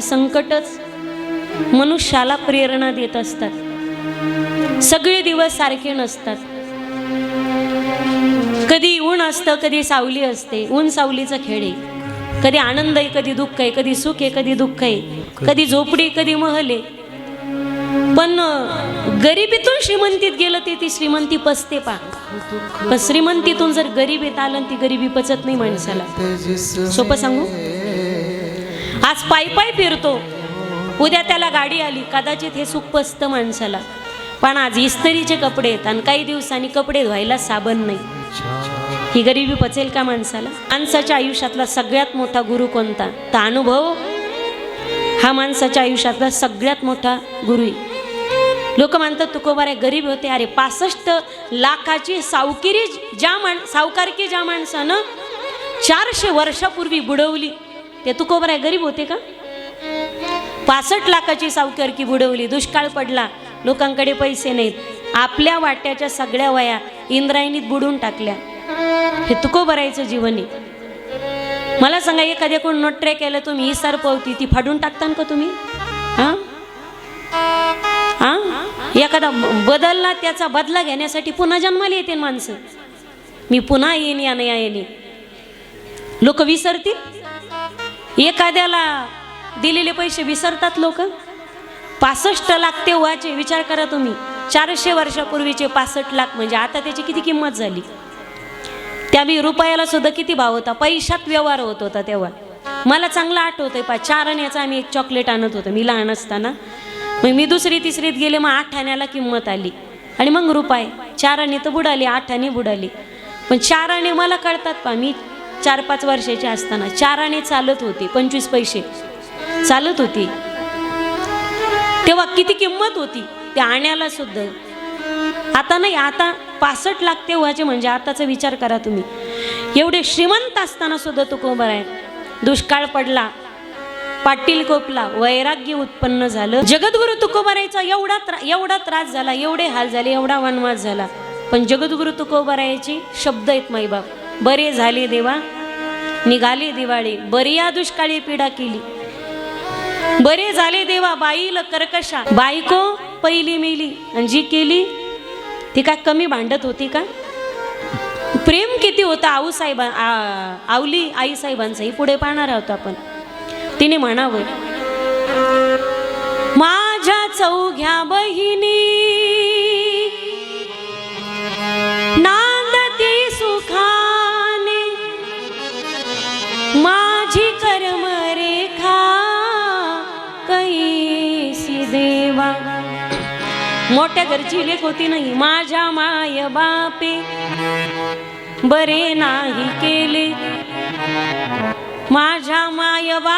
संकटच मनुष्याला प्रेरणा देत असतात। सगळे दिवस सारखे नसतात, कधी ऊन असतं, कधी सावली असते। ऊन सावलीचा खेळ आहे, कधी आनंद आहे, कधी दुःख आहे, कधी सुख आहे, कधी दुःख आहे, कधी झोपडी, कधी महल आहे। पण गरिबीतून श्रीमंतीत गेलं ती श्रीमंती पचते पा। पण श्रीमंतीतून जर गरिबीत आलं ती गरिबी पचत नाही माणसाला। सोपं सांगू, आज पायी पायी फिरतो, उद्या त्याला गाडी आली, कदाचित हे सुख पचतं माणसाला। पण आज इस्त्रीचे कपडे आहेत आणि काही दिवसांनी कपडे धुवायला साबण नाही, ही गरिबी पचेल का माणसाला? माणसाच्या आयुष्यातला सगळ्यात मोठा गुरु कोणता? तर अनुभव हा माणसाच्या आयुष्यातला सगळ्यात मोठा गुरु आहे। लोक म्हणतात तुकोबाराय गरीब होते, अरे 65 लाखाची सावकारकी ज्या माणसानं 400 वर्षापूर्वी बुडवली, ते तुकोबाराय गरीब होते का? 65 लाखाची सावकारकी बुडवली, दुष्काळ पडला, लोकांकडे पैसे नाहीत, आपल्या वाट्याच्या सगळ्या वया इंद्रायणीत बुडून टाकल्या। हे तुकोबारायचं जीवन आहे। मला सांगा, एखाद्या कोण नोटरे केलं तुम्ही, ही सरपवती ती फाडून टाकता का तुम्ही? हा हा, एखादा बदलला, त्याचा बदला घेण्यासाठी पुन्हा जन्माला येते माणसं। मी पुन्हा येईन या नाही येईन, लोक विसरतील? एखाद्याला दिलेले पैसे विसरतात लोक? 65 लाख तेव्हाचे विचार करा तुम्ही, 400 वर्षापूर्वीचे 65 लाख म्हणजे आता त्याची किती किंमत झाली? त्यावेळी रुपयाला सुद्धा किती भाव होता, पैशात व्यवहार होत होता तेव्हा। मला चांगलं आठवतंय, 4 आण्याचा आम्ही एक चॉकलेट आणत होतो मी लहान असताना। मग मी 2री 3रीत गेले, मग 8 आण्याला किंमत आली, आणि मग रुपये 4 आणे तर बुडाली, 8 आणे बुडाली। पण 4 आणे मला कळतात पा, मी 4-5 वर्षाचे असताना 4 आणे चालत होती, 25 पैसे चालत होती, तेव्हा किती किंमत होती त्या आण्याला सुद्धा। आता नाही, आता 65 लाख तेव्हाचे म्हणजे आताचा विचार करा तुम्ही। एवढे श्रीमंत असताना सुद्धा तुकोबाराय, दुष्काळ पडला, पाटील कोपला, वैराग्य उत्पन्न झालं। जगद्गुरु तुकोबारायचा एवढा त्रास झाला, एवढे हाल झाले, एवढा वनवास झाला, पण जगद्गुरु तुकोबारायचे शब्द आहेत माईबाप, बरे झाले देवा निघाले दिवाळे, बरी या दुष्काळी पीडा केली, बरे झाले देवा बाईल कर्कशा, बायको पहिली मेली आणि जी केली ती काय कमी भांडत होती का? प्रेम किती होता आवली आई साहेबांचंही पुढे पाहणार आहोत आपण। तिने म्हणावं, माझ्या चौघ्या बहिणी नांदती सुखाने, माझी कर्मरेखा कैसी देवा। मोठ्या घरची लेक होती नाही, माझ्या माय बापे बरे नाही केले, माझ्या माय बापे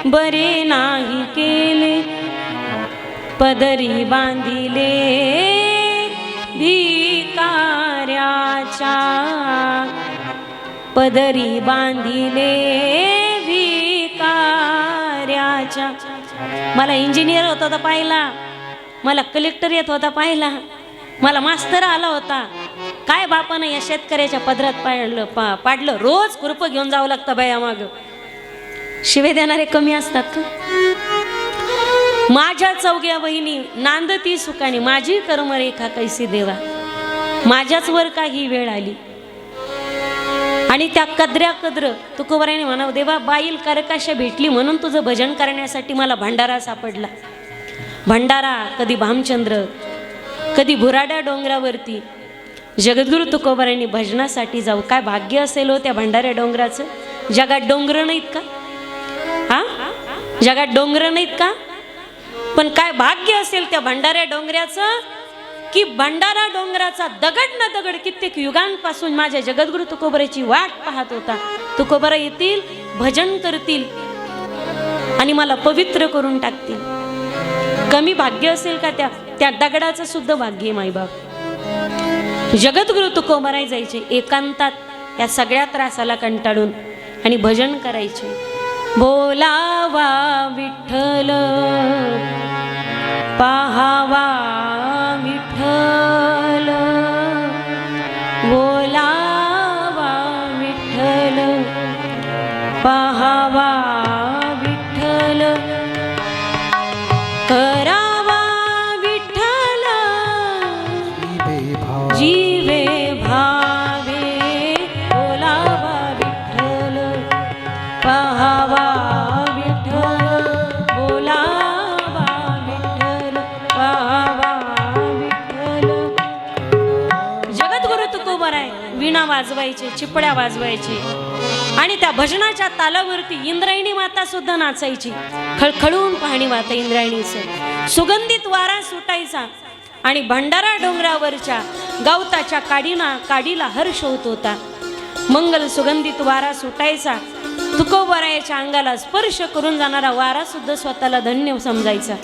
बरे नाही केले, पदरी बांधिले भिकाऱ्याच्या, पदरी बांधिले भिकाऱ्याच्या। मला इंजिनियर होता होता पाहिला, मला कलेक्टर येत होता पाहिला, मला मास्तर आला होता, काय बापानं या शेतकऱ्याच्या पदरात पाडलं। रोज खुरपं घेऊन जावं लागतं बाया माग, शिवे देणारे कमी असतात का? माझ्या चौघ्या बहिणी नांदती सुखाने, माझी कर्मरेखा कैसी देवा। माझ्याच वर का ही वेळ आली, आणि त्या कद्र तुकोबारायने म्हणावं, देवा बाईल कर्कशा भेटली म्हणून तुझं भजन करण्यासाठी मला भंडारा सापडला। भंडारा कधी भामचंद्र, कधी भुराड्या डोंगरावरती जगद्गुरु तुकोबारायने भजनासाठी जाऊ। काय भाग्य असेल हो त्या भंडाऱ्या डोंगराचं? जगात डोंगर नाहीत का? हा, जगात डोंगर नाहीत का? पण काय भाग्य असेल त्या भंडाऱ्या डोंगराचं, की भंडारा डोंगराचा दगड ना दगड कित्येक युगांपासून माझ्या जगद्गुरु तुकोबारायची वाट पाहत होता। तुकोबाराय येतील, भजन करतील आणि मला पवित्र करून टाकतील। कमी भाग्य असेल का त्या दगडाचं सुद्धा भाग्य माईबाप। जगद्गुरु तुकोबाराय जायचे एकांतात या सगळ्या त्रासाला कंटाळून आणि भजन करायचे। बोलावा विठ्ठल पाहावा विठ्ठल, बोलावा विठ्ठल पाहावा विठ्ठल करावा विठ्ठल जीवे भावे बोलावा विठ्ठल पाहावा विठ्ठल बोलावा विठ्ठल पाहावा विठ्ठल. जगद्गुरु तुकोबाराय वीणा वाजवायचे, चिपड्या वाजवायचे आणि त्या भजनाच्या तालावरती इंद्रायणी माता सुद्धा नाचायची. खळखळून पाहणी माता इंद्रायणीचं. सुगंधित वारा सुटायचा आणि भंडारा डोंगरावरच्या गावताच्या काडीला हर्ष होत होता. मंगल सुगंधित वारा सुटायचा. तुकोबारायाच्या अंगाला स्पर्श करून जाणारा वारा सुद्धा स्वतःला धन्य समजायचा.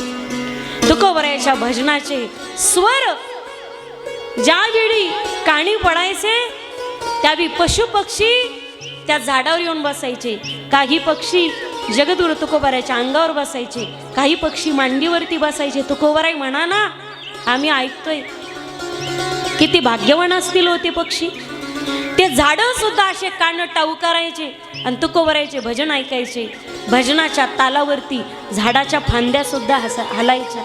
तुकोबारायाच्या भजनाचे स्वर ज्यावेळी काणी पडायचे त्यावेळी पशु पक्षी त्या झाडावर येऊन बसायचे. काही पक्षी जगद्गुरु तुकोबारायाच्या अंगावर बसायचे, काही पक्षी मांडीवरती बसायचे. तुकोबाराय म्हणा ना, आम्ही ऐकतोय. किती भाग्यवान असतील होते पक्षी. ते झाडं सुद्धा असे कान टाऊ करायचे आणि तुकोबारायाचे भजन ऐकायचे. भजनाच्या तालावरती झाडाच्या फांद्या सुद्धा हलायच्या.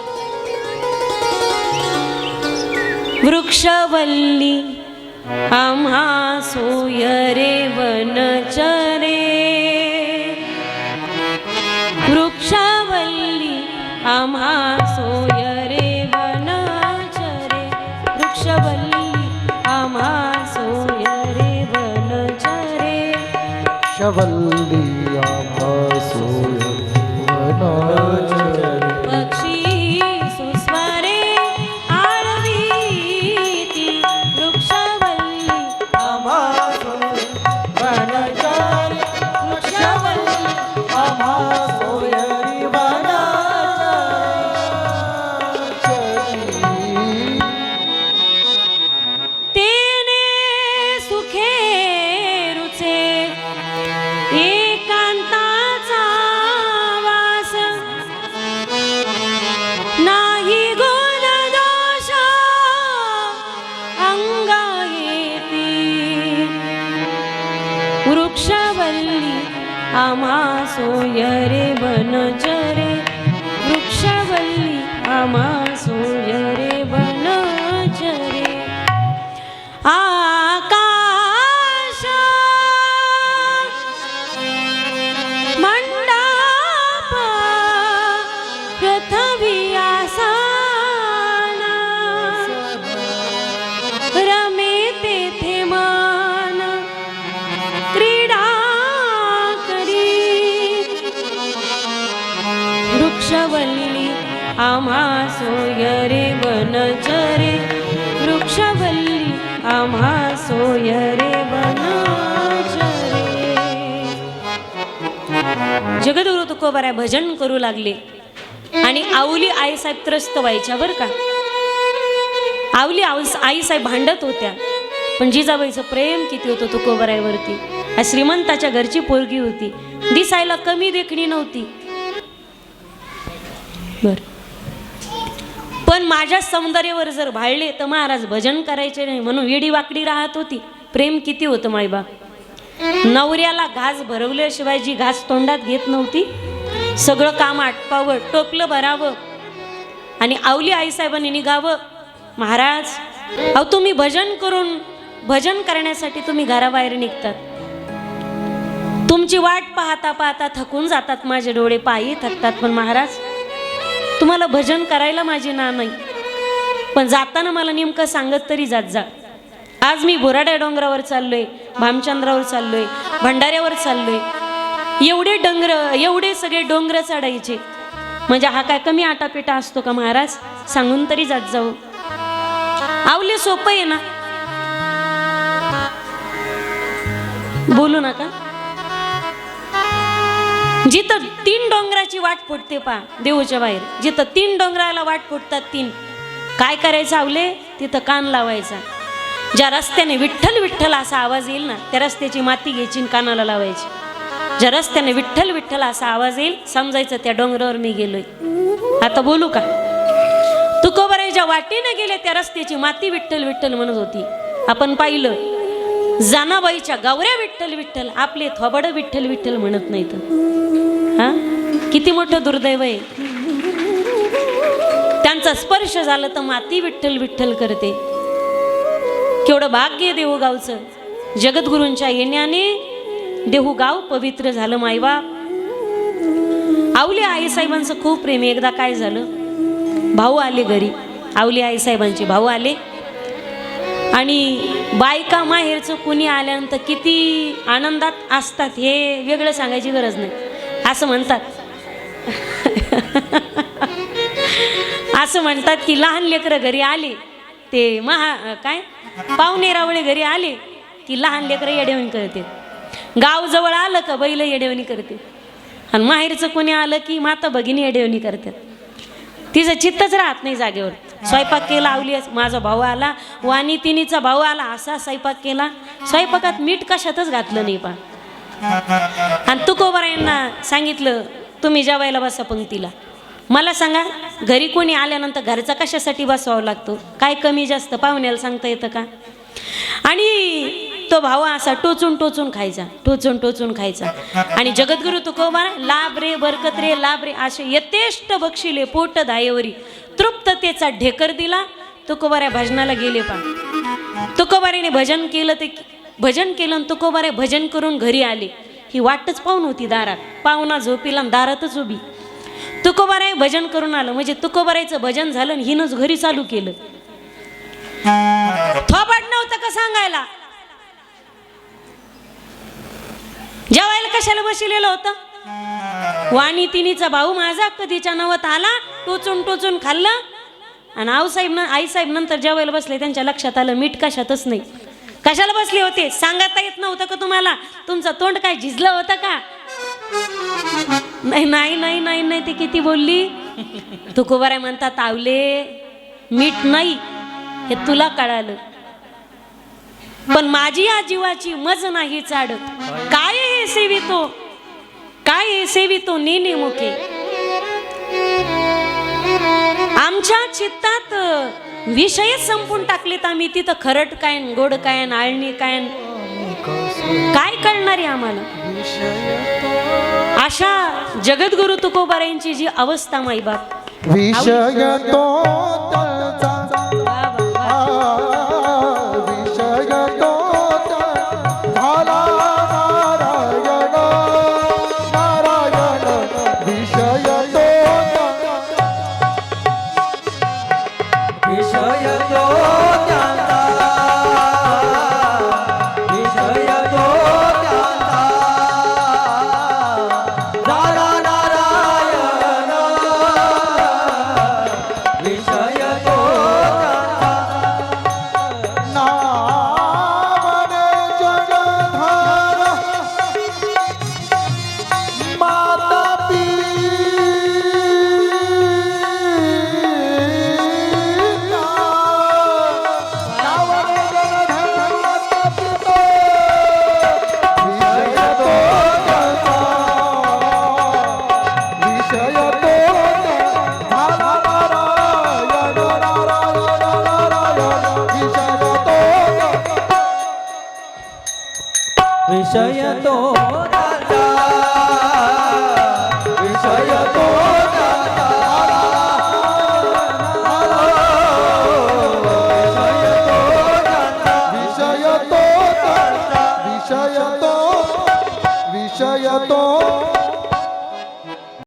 वृक्षवल्ली आम्हा सोयरे वनचरे, वृक्षवल्ली आम्हा सोयरे वनचरे, वृक्षवल्ली आम्हा सोयरे वनचरे, वृक्षवल्ली आम्हा सोयरे वनचरे. पक्षी सुस्वरे आळवीती, वृक्षवल्ली आम्हा वनचरे, वृक्षवल्ली आम्हा सोयरे वनचरे. तेने सुखे रुचे एकांताचा वास, नाही गुण दोष अंगा येती, वृक्षवल्ली आम्हा सोयरे वनचरे, वृक्षवल्ली आम्हा सोयरे वनचरे. आकाश मंडप पृथ्वी आसन, रमे तेथे मन क्रीडा करी, वृक्षवल्ली आम्हा सोयरे वनचरे, वृक्षवल्ली आम्हा सोयरे वनचरे. जगद्गुरु तुकोबाराय भजन करू लागले आणि आवली आईसाहेब त्रस्त व्हायच्या बरं का. आवली आईसाहेब भांडत होत्या, पण जिजाबाईचं प्रेम किती होतं तुकोबारायवरती. श्रीमंताच्या घरची पोरगी होती, दिसायला कमी देखणी नव्हती बर, पण माझ्या सौंदर्यावर जर भाळले तर महाराज भजन करायचे नाही म्हणून वेडी वाकडी राहत होती. प्रेम किती होतं मायबाप. नवऱ्याला घास भरवल्याशिवाय जी घास तोंडात घेत नव्हती, सगळं काम आटपावं, टोपलं भरावं आणि आवली आईसाहेबांनी निघावं. महाराज अहो तुम्ही भजन करण्यासाठी तुम्ही घराबाहेर निघतात, तुमची वाट पाहता पाहता थकून जातात माझे डोळे, पायी थकतात, पण महाराज तुम्हाला भजन करायला माझी ना नाही, पण जाताना मला नेमकं सांगत तरी जात जा. आज मी बोराड्या डोंगरावर चाललोय, भामचंद्रावर चाललोय, भंडाऱ्यावर चाललोय. एवढे सगळे डोंगर चढायचे म्हणजे हा काय कमी आटापिटा असतो का महाराज? सांगून तरी जात जाऊ. आवले सोपं आहे ना, बोलू नका. जिथं 3 डोंगराची वाट फुटते पा देऊच्या बाहेर, जिथं 3 डोंगराला वाट फुटतात 3, काय करायचं आवले? तिथं कान लावायचा. ज्या रस्त्याने विठ्ठल विठ्ठल असा आवाज येईल ना, त्या रस्त्याची माती घ्यायची आणि कानाला लावायची. ज्या रस्त्याने विठ्ठल विठ्ठल असा आवाज येईल समजायचं त्या डोंगरावर मी गेलोय. आता बोलू का? तुकोबाराय ज्या वाटेने गेले त्या रस्त्याची माती विठ्ठल विठ्ठल म्हणत होती. आपण पाहिलं जानाबाईच्या गौऱ्या विठ्ठल विठ्ठल, आपले थोबड विठ्ठल विठ्ठल म्हणत नाहीत. हा, किती मोठं दुर्दैव आहे. त्यांचा स्पर्श झाला तर माती विठ्ठल विठ्ठल करते. केवढं भाग्य देहूगावचं. जगद्गुरूंच्या येण्याने देहूगाव पवित्र झालं. मायबाप आवली आईसाहेबांचं खूप प्रेम. एकदा काय झालं, भाऊ आले घरी, आवली आईसाहेबांचे भाऊ आले आणि बायका माहेरचं कुणी आल्यानंतर किती आनंदात असतात हे वेगळं सांगायची गरज नाही. असं म्हणतात असं म्हणतात की लहान लेकरं घरी आले ते काय पाहुणे रावळे घरी आले की लहान लेकरं येडेवणी करते. गाव जवळ आलं का बैल येडेवणी करते आणि माहेरचं कोणी आलं की माता भगिनी येडेवणी करतात. तिचं चित्तच राहत नाही जागेवर. स्वयंपाक केला, आवली माझा भाऊ आला, वाणी तिनीचा भाऊ आला, असा स्वयंपाक केला. स्वयंपाकात मीठ कशातच घातलं नाही पा. आणि तुकोबारायांना सांगितलं तुम्ही जेवायला बसा पंक्तीला. मला सांगा घरी कोणी आल्यानंतर घरचा कशासाठी बसवावं लागतो? काय कमी जास्त पाहुण्याला सांगता येतं का? आणि तो भाऊ असा टोचून टोचून खायचा, टोचून टोचून खायचा. आणि जगद्गुरु तुकोबार लाभ रे बरकत रे लाभ रे असे यथेष्ट बक्षिले पोट धायवरी तृप्ततेचा ढेकर दिला. तुकोबाऱ्या भजनाला गेले पा. तुकोबाऱ्याने भजन केलं, ते भजन केलं आणि तुकोबाऱ्या भजन करून घरी आले. ही वाटच पाहून होती दारात. पाहुणा झोपीला दारातच उभी. तुकोबाराय भजन करून आलं म्हणजे तुकोबारायचं भजन झालं आणि हिनंच घरी चालू केलं. थोबाड नव्हतं का सांगायला? जेवायला कशाला बसलेलं होतं? वाणी तिनीचा भाऊ माझा कधीच्या नवत आला, टोचून टोचून खाल्लं. आणि आईसाहेब नंतर जेवायला बसले, त्यांच्या लक्षात आलं मीठ कशातच नाही. कशाला बसले होते सांगता येत नव्हतं का तुम्हाला? तुमचं तोंड काय झिजलं होतं का? नाही नाही नाही नाही नाही, ते किती बोलली. तुकोबाराय म्हणतात आवले मीठ नाही हे तुला कळालं, पण माझी या जीवाची मज नाही चाडत. काय हे सेवितो, काय हे सेवितो नेने मुखे. आमच्या चित्तात विषय संपून टाकलेत आम्ही. तिथं खरट काय गोड काय आळणी काय काय कळणार आहे आम्हाला? अशा जगद्गुरु तुकोबारायांची जी अवस्था माईबाप विषय तो